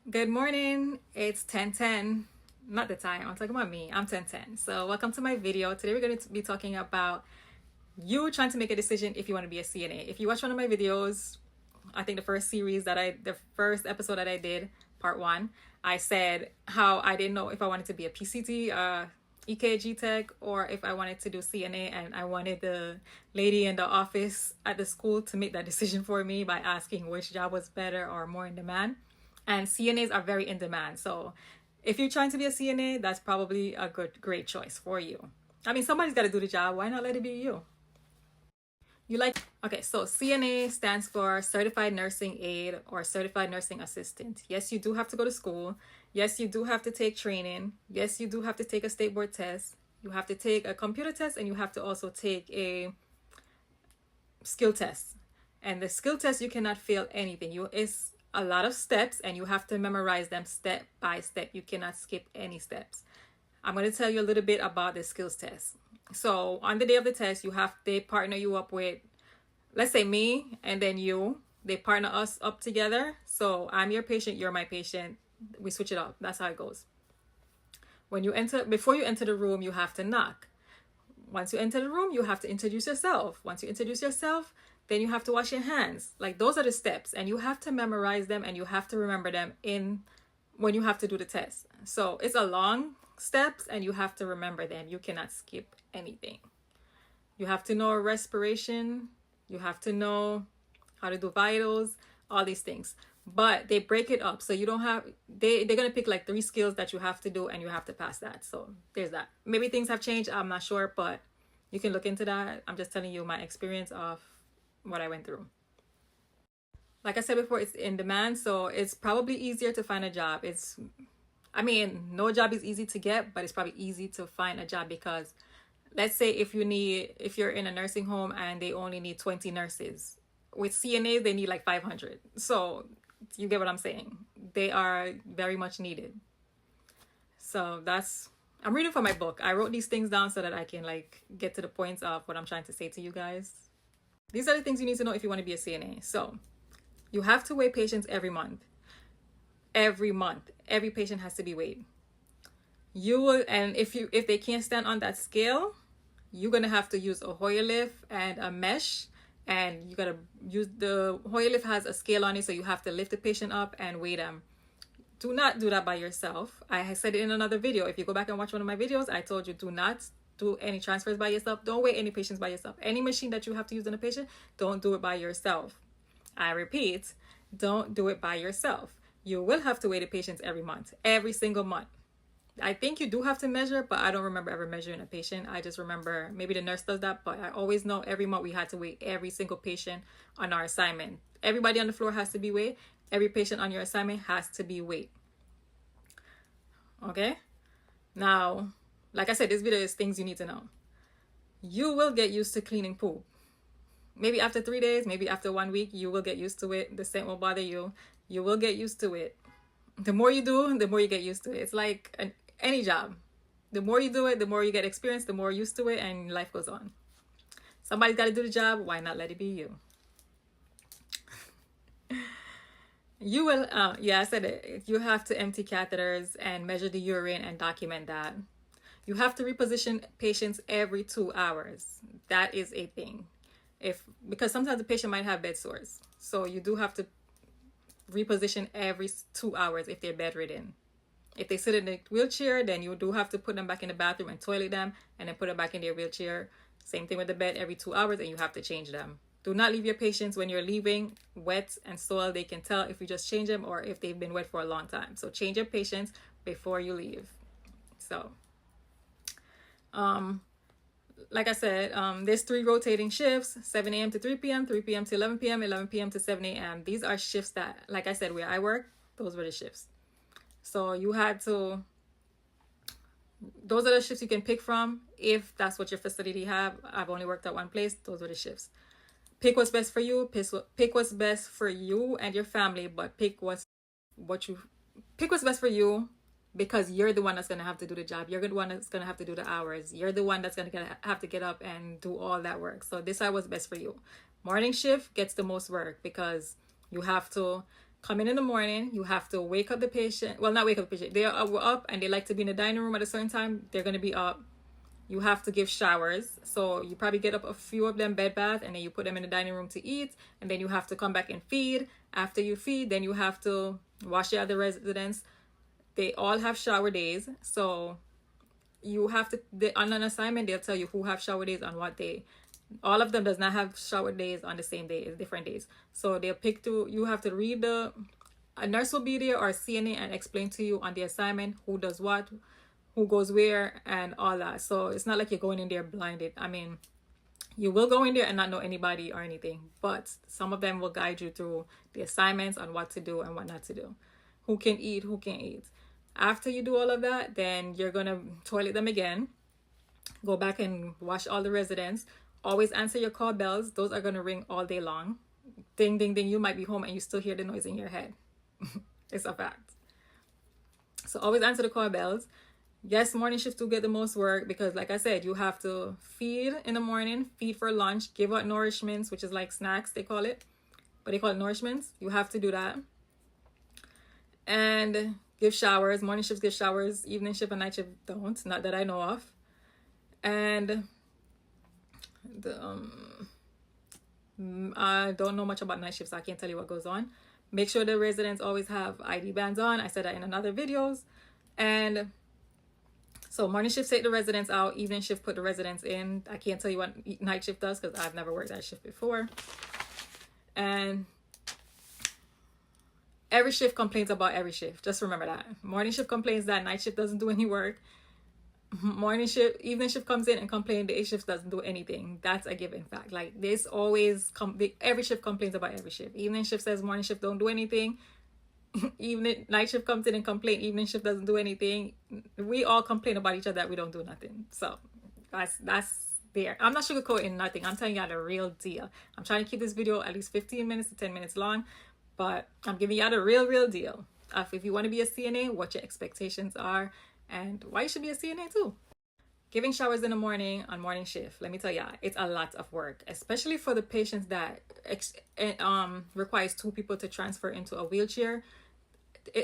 Good morning. It's 10:10. Not the time. I'm talking about me. I'm 10:10. So welcome to my video. Today we're going to be talking about you trying to make a decision if you want to be a CNA. If you watch one of my videos, I think the first episode that I did, part one, I said how I didn't know if I wanted to be a PCT, EKG tech, or if I wanted to do CNA, and I wanted the lady in the office at the school to make that decision for me by asking which job was better or more in demand. And CNAs are very in demand. So if you're trying to be a CNA, that's probably a great choice for you. I mean, somebody's got to do the job. Why not let it be you? Okay, so CNA stands for Certified Nursing Aide or Certified Nursing Assistant. Yes, you do have to go to school. Yes, you do have to take training. Yes, you do have to take a state board test. You have to take a computer test, and you have to also take a skill test. And the skill test, you cannot fail anything. It's a lot of steps, and you have to memorize them step by step. You cannot skip any steps. I'm going to tell you a little bit about the skills test. So on the day of the test, they partner you up with, let's say me and then you. They partner us up together. So I'm your patient, you're my patient. We switch it up. That's how it goes. Before you enter the room, you have to knock. Once you enter the room, you have to introduce yourself. Once you introduce yourself, then you have to wash your hands. Like, those are the steps, and you have to memorize them, and you have to remember them when you have to do the test. So it's a long steps, and you have to remember them. You cannot skip anything. You have to know respiration. You have to know how to do vitals, all these things. But they break it up, so you don't have they're gonna pick like 3 skills that you have to do, and you have to pass that. So there's that. Maybe things have changed, I'm not sure, but you can look into that. I'm just telling you my experience of what I went through. Like I said before, it's in demand, so it's probably easier to find a job. No job is easy to get, but it's probably easy to find a job, because let's say if you're in a nursing home and they only need 20 nurses, with CNA they need like 500. So you get what I'm saying. They are very much needed. So I'm reading from my book. I wrote these things down so that I can like get to the points of what I'm trying to say to you guys. These are the things you need to know if you want to be a CNA. So you have to weigh patients every month. Every month, every patient has to be weighed. And if they can't stand on that scale, you're gonna have to use a Hoyer lift and a mesh, and you gotta use the Hoyer lift has a scale on it, so you have to lift the patient up and weigh them. Do not do that by yourself. I said it in another video. If you go back and watch one of my videos, I told you do not do any transfers by yourself. Don't weigh any patients by yourself. Any machine that you have to use on a patient, don't do it by yourself. I repeat, don't do it by yourself. You will have to weigh the patients every month, every single month. I think you do have to measure, but I don't remember ever measuring a patient. I just remember maybe the nurse does that, but I always know every month we had to weigh every single patient on our assignment. Everybody on the floor has to be weighed. Every patient on your assignment has to be weighed. Okay? Now, like I said, this video is things you need to know. You will get used to cleaning poop. Maybe after 3 days, maybe after 1 week, you will get used to it. The scent won't bother you. You will get used to it. The more you do, the more you get used to it. It's like any job. The more you do it, the more you get experience, the more used to it, and life goes on. Somebody's got to do the job. Why not let it be you? You will, I said it. You have to empty catheters and measure the urine and document that. You have to reposition patients every 2 hours. That is a thing. Because sometimes the patient might have bed sores. So you do have to reposition every 2 hours if they're bedridden. If they sit in a wheelchair, then you do have to put them back in the bathroom and toilet them, and then put them back in their wheelchair. Same thing with the bed, every 2 hours, and you have to change them. Do not leave your patients when you're leaving wet and soiled. They can tell if you just change them or if they've been wet for a long time. So change your patients before you leave. So, like I said, there's 3 rotating shifts: 7 a.m. to 3 p.m., 3 p.m. to 11 p.m., 11 p.m. to 7 a.m. These are shifts that, like I said, where I work, those were the shifts. So those are the shifts you can pick from if that's what your facility have. I've only worked at one place. Those were the shifts. Pick what's best for you. Pick what's best for you and your family, but pick what's best for you, because you're the one that's going to have to do the job. You're the one that's going to have to do the hours. You're the one that's going to have to get up and do all that work. So decide what's best for you. Morning shift gets the most work because you have to come in the morning. You have to wake up the patient. Well, not wake up the patient. They are up and they like to be in the dining room at a certain time. They're going to be up. You have to give showers. So you probably get up a few of them, bed bath, and then you put them in the dining room to eat. And then you have to come back and feed. After you feed, then you have to wash the other residents. They all have shower days. So you have to, on an assignment, they'll tell you who have shower days on what day. All of them does not have shower days on the same day. It's different days. So they'll pick to, you have to read a nurse will be there or a CNA and explain to you on the assignment who does what, who goes where, and all that. So it's not like you're going in there blinded. I mean, you will go in there and not know anybody or anything, but some of them will guide you through the assignments on what to do and what not to do. Who can eat, who can't eat. After you do all of that, then you're going to toilet them again. Go back and wash all the residents. Always answer your call bells. Those are going to ring all day long. Ding, ding, ding. You might be home and you still hear the noise in your head. It's a fact. So always answer the call bells. Yes, morning shifts do get the most work because, like I said, you have to feed in the morning, feed for lunch, give out nourishments, which is like snacks, they call it. But they call it nourishments. You have to do that. And give showers. Morning shifts give showers. Evening shift and night shift don't. Not that I know of. And I don't know much about night shifts, so I can't tell you what goes on. Make sure the residents always have ID bands on. I said that in another videos. And so morning shift take the residents out, evening shift put the residents in. I can't tell you what night shift does because I've never worked that shift before. And every shift complains about every shift. Just remember that. Morning shift complains that night shift doesn't do any work. Morning shift, evening shift comes in and complains the 8 shift doesn't do anything. That's a given fact. Like this always every shift complains about every shift. Evening shift says morning shift don't do anything. Night shift comes in and complain evening shift doesn't do anything. We all complain about each other that we don't do nothing. So that's there. I'm not sugarcoating nothing. I'm telling you the real deal. I'm trying to keep this video at least 15 minutes to 10 minutes long, but I'm giving you the real deal of if you want to be a CNA, what your expectations are and why you should be a CNA too. Giving showers in the morning on morning shift, let me tell you, it's a lot of work, especially for the patients that requires 2 people to transfer into a wheelchair.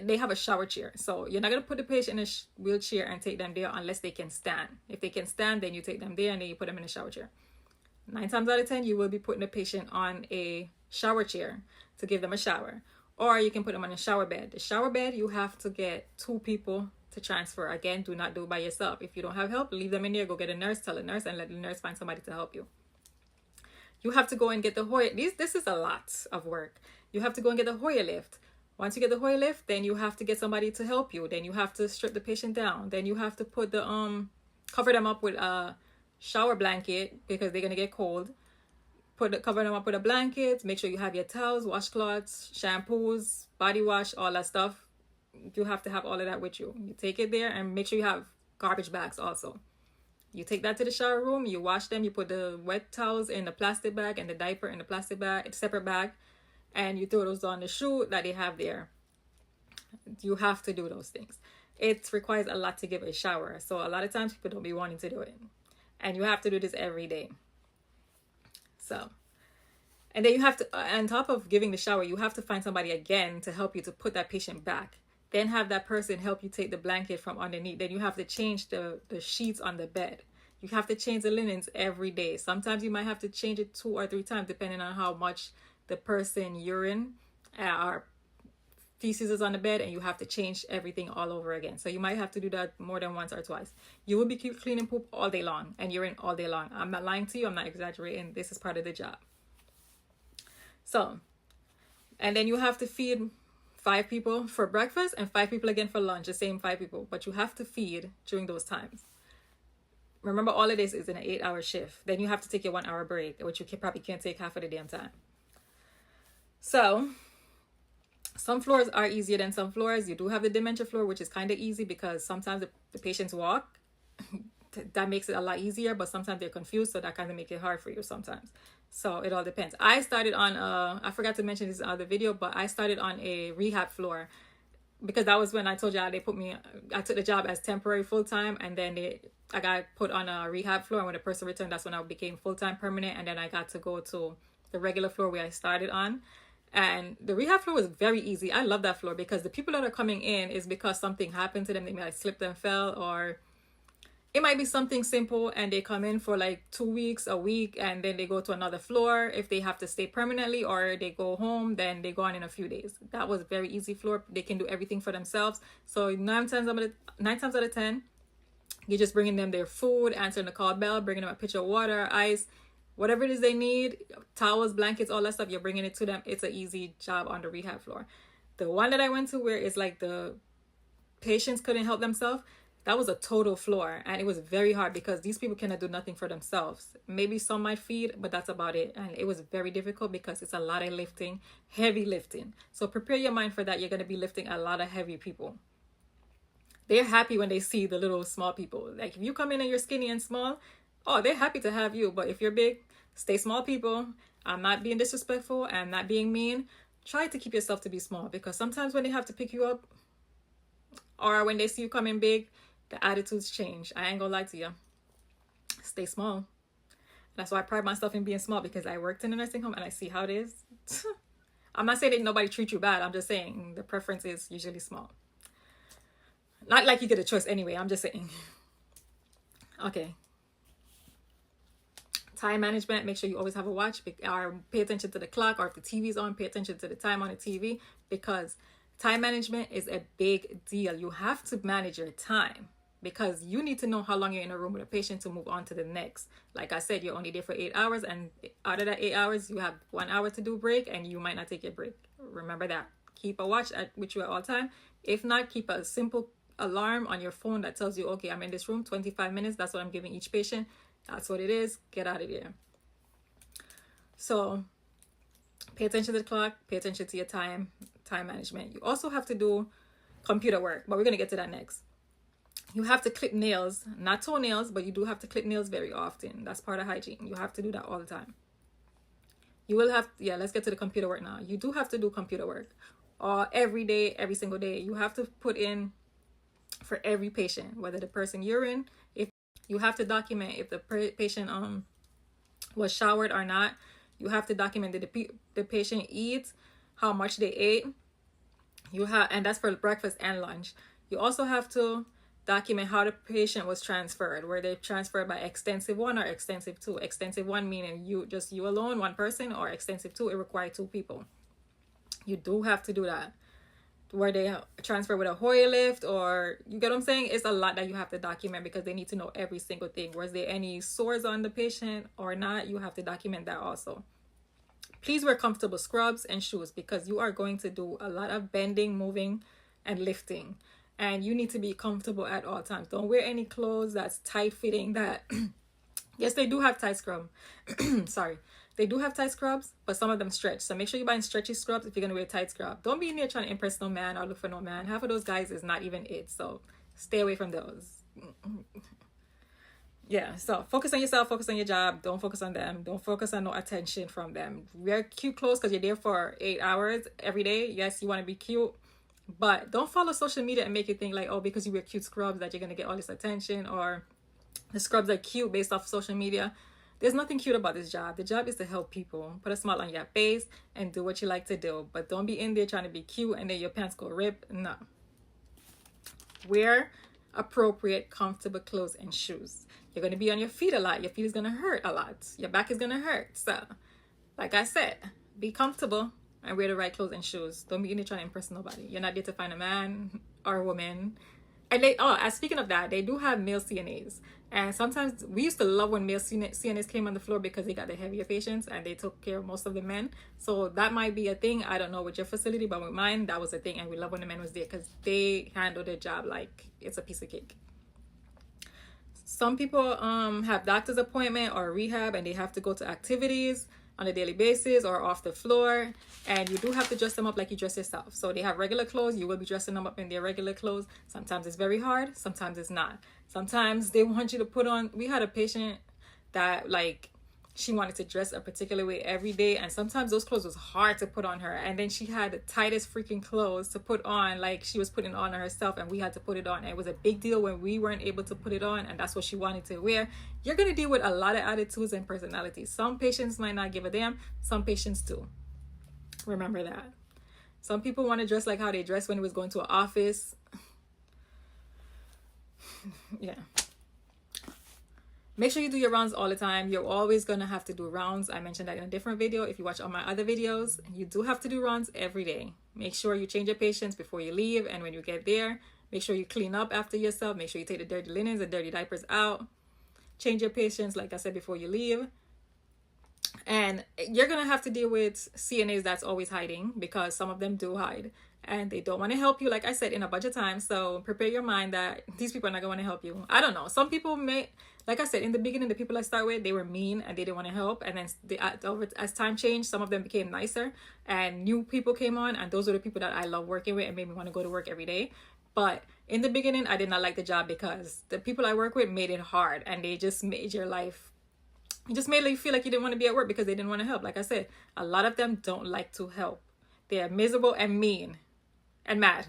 They have a shower chair, so you're not going to put the patient in a wheelchair and take them there unless they can stand. If they can stand, then you take them there and then you put them in a shower chair. 9 times out of 10, you will be putting the patient on a shower chair to give them a shower, or you can put them on a shower bed. The shower bed, you have to get 2 people to transfer. Again, do not do it by yourself. If you don't have help, leave them in there, go get a nurse, tell a nurse, and let the nurse find somebody to help you. You have to go and get the Hoyer. This is a lot of work. You have to go and get the Hoyer lift. Once you get the Hoyer lift, then you have to get somebody to help you. Then you have to strip the patient down. Then you have to put the cover them up with a shower blanket because they're gonna get cold. Cover them up with a blanket. Make sure you have your towels, washcloths, shampoos, body wash, all that stuff. You have to have all of that with you. You take it there and make sure you have garbage bags also. You take that to the shower room, you wash them, you put the wet towels in the plastic bag and the diaper in the plastic bag, separate bag, and you throw those on the chute that they have there. You have to do those things. It requires a lot to give a shower, so a lot of times people don't be wanting to do it, and you have to do this every day. So, and then you have to, on top of giving the shower, you have to find somebody again to help you to put that patient back. Then have that person help you take the blanket from underneath. Then you have to change the sheets on the bed. You have to change the linens every day. Sometimes you might have to change it 2 or 3 times depending on how much the person urine or feces is on the bed, and you have to change everything all over again. So you might have to do that more than once or twice. You will be cleaning poop all day long and urine all day long. I'm not lying to you. I'm not exaggerating. This is part of the job. So, and then you have to feed 5 people for breakfast and 5 people again for lunch, the same 5 people, but you have to feed during those times. Remember, all of this is in an 8-hour shift. Then you have to take your 1-hour break, which you probably can't take half of the damn time. So some floors are easier than some floors. You do have the dementia floor, which is kind of easy because sometimes the patients walk. That makes it a lot easier, but sometimes they're confused, so that kind of makes it hard for you sometimes. So it all depends. I started on I forgot to mention this in the other video, but I started on a rehab floor because that was when I told you they put me, I took the job as temporary full-time, and then I got put on a rehab floor, and when the person returned, that's when I became full-time permanent, and then I got to go to the regular floor where I started on. And the rehab floor was very easy. I love that floor because the people that are coming in is because something happened to them. They might have slipped and fell, or it might be something simple, and they come in for like 2 weeks, a week, and then they go to another floor if they have to stay permanently, or they go home, then they go on in a few days. That was a very easy floor. They can do everything for themselves. So 9 times out of 10, you're just bringing them their food, answering the call bell, bringing them a pitcher of water, ice, whatever it is they need, towels, blankets, all that stuff, you're bringing it to them. It's an easy job on the rehab floor. The one that I went to where it's like the patients couldn't help themselves, that was a total floor, and it was very hard because these people cannot do nothing for themselves. Maybe some might feed, but that's about it. And it was very difficult because it's a lot of lifting, heavy lifting. So prepare your mind for that. You're going to be lifting a lot of heavy people. They're happy when they see the little small people. Like if you come in and you're skinny and small, oh, they're happy to have you. But if you're big, stay small, people. I'm not being disrespectful. I'm not being mean. Try to keep yourself to be small, because sometimes when they have to pick you up, or when they see you coming big, the attitudes change. I ain't gonna lie to you. Stay small. That's why I pride myself in being small, because I worked in a nursing home and I see how it is. I'm not saying that nobody treats you bad. I'm just saying the preference is usually small. Not like you get a choice anyway. I'm just saying. Okay. Time management. Make sure you always have a watch, or pay attention to the clock, or if the TV's on, pay attention to the time on the TV, because time management is a big deal. You have to manage your time, because you need to know how long you're in a room with a patient to move on to the next. Like I said, you're only there for 8 hours, and out of that 8 hours, you have 1 hour to do break, and you might not take your break. Remember that. Keep a watch with you at all time. If not, keep a simple alarm on your phone that tells you, okay, I'm in this room 25 minutes. That's what I'm giving each patient. That's what it is. Get out of there. So pay attention to the clock, pay attention to your time management. You also have to do computer work, but we're going to get to that next. You have to clip nails, not toenails, but you do have to clip nails very often. That's part of hygiene. You have to do that all the time. You will have, let's get to the computer work now. You do have to do computer work every day, every single day. You have to put in for every patient, whether the person you're in, if you have to document if the patient was showered or not. You have to document that the patient eats, how much they ate. And that's for breakfast and lunch. You also have to document how the patient was transferred. Were they transferred by extensive 1 or extensive 2? Extensive 1 meaning you alone, one person, or extensive 2, it required 2 people. You do have to do that. Were they transferred with a Hoyer lift, or you get what I'm saying? It's a lot that you have to document, because they need to know every single thing. Was there any sores on the patient or not? You have to document that also. Please wear comfortable scrubs and shoes, because you are going to do a lot of bending, moving, and lifting. And you need to be comfortable at all times. Don't wear any clothes that's tight fitting that, yes, they do have tight scrub. Sorry. They do have tight scrubs, but some of them stretch. So make sure you're buying stretchy scrubs if you're going to wear tight scrub. Don't be in there trying to impress no man or look for no man. Half of those guys is not even it. So stay away from those. Yeah, so focus on yourself, focus on your job. Don't focus on them. Don't focus on no attention from them. Wear cute clothes because you're there for 8 hours every day. Yes, you want to be cute, but don't follow social media and make it think like, oh, because you wear cute scrubs that you're going to get all this attention, or the scrubs are cute based off social media. There's nothing cute about this job. The job is to help people. Put a smile on your face and do what you like to do. But don't be in there trying to be cute and then your pants go rip. No. Wear appropriate, comfortable clothes and shoes. You're going to be on your feet a lot. Your feet is going to hurt a lot. Your back is going to hurt. So, like I said, be comfortable and wear the right clothes and shoes. Don't be in there trying to impress nobody. You're not there to find a man or a woman. And speaking of that, they do have male CNAs. And sometimes we used to love when male CNAs came on the floor, because they got the heavier patients and they took care of most of the men. So that might be a thing. I don't know with your facility, but with mine, that was a thing. And we love when the men was there, because they handle their job like it's a piece of cake. Some people have doctor's appointment or rehab, and they have to go to activities on a daily basis or off the floor, and you do have to dress them up like you dress yourself. So they have regular clothes, you will be dressing them up in their regular clothes. Sometimes it's very hard, sometimes it's not. Sometimes they want you to put on, we had a patient that like she wanted to dress a particular way every day, and sometimes those clothes was hard to put on her, and then she had the tightest freaking clothes to put on, like she was putting on herself, and we had to put it on. And it was a big deal when we weren't able to put it on, and that's what she wanted to wear. You're going to deal with a lot of attitudes and personalities. Some patients might not give a damn, some patients do. Remember that. Some people want to dress like how they dressed when it was going to an office. Yeah. Make sure you do your rounds all the time. You're always going to have to do rounds. I mentioned that in a different video. If you watch all my other videos, you do have to do rounds every day. Make sure you change your patients before you leave. And when you get there, make sure you clean up after yourself. Make sure you take the dirty linens, the dirty diapers out. Change your patients, like I said, before you leave. And you're going to have to deal with CNAs that's always hiding, because some of them do hide. And they don't want to help you, like I said, in a bunch of times. So prepare your mind that these people are not going to help you. I don't know. Some people may, like I said, in the beginning, the people I start with, they were mean and they didn't want to help. And then as time changed, some of them became nicer and new people came on. And those are the people that I love working with and made me want to go to work every day. But in the beginning, I did not like the job because the people I work with made it hard, and they just made your life, it just made you feel like you didn't want to be at work because they didn't want to help. Like I said, a lot of them don't like to help. They're miserable and mean and mad.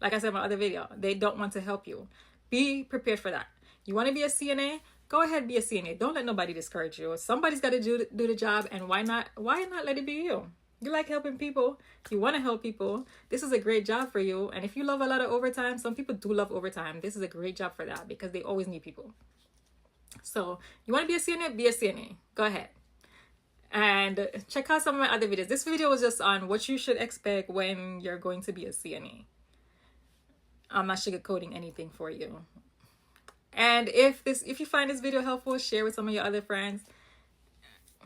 Like I said in my other video, they don't want to help you. Be prepared for that. You want to be a CNA? Go ahead, be a CNA. Don't let nobody discourage you. Somebody's got to do the job, and why not let it be you? You like helping people. You want to help people. This is a great job for you. And if you love a lot of overtime, some people do love overtime. This is a great job for that because they always need people. So you want to be a CNA? Be a CNA. Go ahead. And check out some of my other videos. This video was just on what you should expect when you're going to be a CNA. I'm not sugarcoating anything for you. And if you find this video helpful, share with some of your other friends.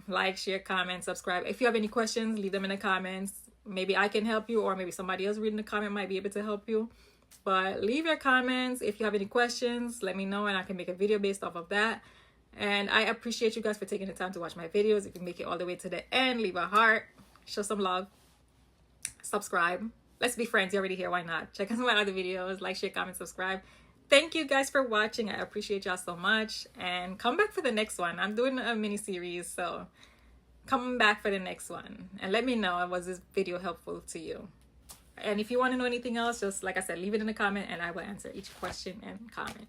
Like, share, comment, subscribe. If you have any questions, leave them in the comments. Maybe I can help you, or maybe somebody else reading the comment might be able to help you. But leave your comments. If you have any questions, let me know and I can make a video based off of that. And I appreciate you guys for taking the time to watch my videos. If you make it all the way to the end, leave a heart, show some love, subscribe. Let's be friends. You're already here. Why not? Check out some of my other videos. Like, share, comment, subscribe. Thank you guys for watching. I appreciate y'all so much. And come back for the next one. I'm doing a mini series, so come back for the next one. And let me know, was this video helpful to you? And if you want to know anything else, just like I said, leave it in the comment and I will answer each question and comment.